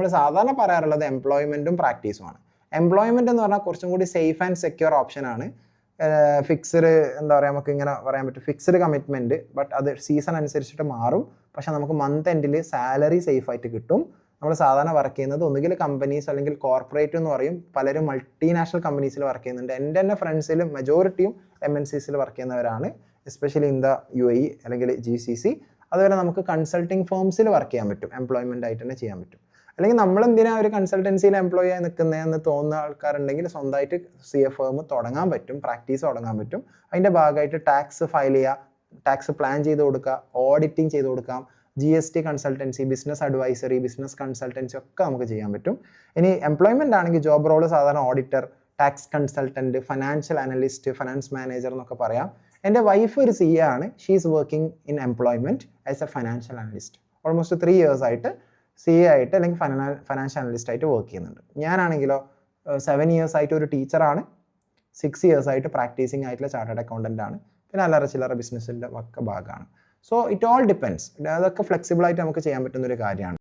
നമ്മൾ സാധാരണ പറയാറുള്ളത് എംപ്ലോയ്മെൻറ്റും പ്രാക്ടീസുമാണ്. എംപ്ലോയ്മെൻറ്റ് എന്ന് പറഞ്ഞാൽ കുറച്ചും കൂടി സേഫ് ആൻഡ് സെക്യൂർ ഓപ്ഷനാണ്. ഫിക്സ്ഡ് എന്താ പറയുക, നമുക്ക് ഇങ്ങനെ പറയാൻ പറ്റും, ഫിക്സ്ഡ് കമ്മിറ്റ്മെൻറ്റ്. ബട്ട് അത് സീസൺ അനുസരിച്ചിട്ട് മാറും. പക്ഷേ നമുക്ക് മന്ത് എൻഡിൽ സാലറി സേഫായിട്ട് കിട്ടും. നമ്മൾ സാധാരണ വർക്ക് ചെയ്യുന്നത് ഒന്നുകിൽ കമ്പനീസ് അല്ലെങ്കിൽ കോർപ്പറേറ്റ് എന്ന് പറയും. പലരും മൾട്ടിനാഷണൽ കമ്പനീസിൽ വർക്ക് ചെയ്യുന്നുണ്ട്. എൻ്റെ തന്നെ ഫ്രണ്ട്സിൽ മെജോറിറ്റിയും MNCസിൽ വർക്ക് ചെയ്യുന്നവരാണ്, എസ്പെഷ്യലി ഇൻ ദ UAE അല്ലെങ്കിൽ GCC. അതുപോലെ നമുക്ക് കൺസൾട്ടിങ് ഫേംസിൽ വർക്ക് ചെയ്യാൻ പറ്റും, എംപ്ലോയ്മെൻ്റ് ആയിട്ട് തന്നെ ചെയ്യാൻ പറ്റും. അല്ലെങ്കിൽ നമ്മൾ എന്തിനാ ഒരു കൺസൾട്ടൻസിയിൽ എംപ്ലോയി ആയി നിൽക്കുന്നതെന്ന് തോന്നുന്ന ആൾക്കാരുണ്ടെങ്കിൽ സ്വന്തമായിട്ട് CA ഫേം തുടങ്ങാൻ പറ്റും, പ്രാക്ടീസ് തുടങ്ങാൻ പറ്റും. അതിൻ്റെ ഭാഗമായിട്ട് ടാക്സ് ഫയൽ ചെയ്യുക, ടാക്സ് പ്ലാൻ ചെയ്ത് കൊടുക്കുക, ഓഡിറ്റിംഗ് ചെയ്ത് കൊടുക്കാം, GST consultancy, business advisory, business consultancy ഒക്കെ നമുക്ക് ചെയ്യാൻ പറ്റും. ഇനി എംപ്ലോയ്മെൻ്റ് ആണെങ്കിൽ ജോബ് റോള് സാധാരണ auditor, tax consultant, financial analyst, finance manager എന്നൊക്കെ പറയാം. എൻ്റെ വൈഫ് ഒരു CA ആണ്. She is working in employment as A financial analyst. Almost 3 years ആയിട്ട് CA ആയിട്ട് അല്ലെങ്കിൽ ഫൈനാൻഷ്യൽ അനലിസ്റ്റ് ആയിട്ട് വർക്ക് ചെയ്യുന്നുണ്ട്. ഞാനാണെങ്കിലോ 7 years ആയിട്ട് ഒരു ടീച്ചറാണ്. 6 years ആയിട്ട് പ്രാക്ടീസിങ് ആയിട്ടുള്ള ചാർട്ടേഡ് അക്കൗണ്ടൻ്റ് ആണ്. പിന്നെ അല്ലറ ചില്ലറ ബിസിനസ്സിൻ്റെ ഒക്കെ ഭാഗമാണ്. So it all depends. അതൊക്കെ ഫ്ലെക്സിബിളായിട്ട് നമുക്ക് ചെയ്യാൻ പറ്റുന്നൊരു കാര്യമാണ്.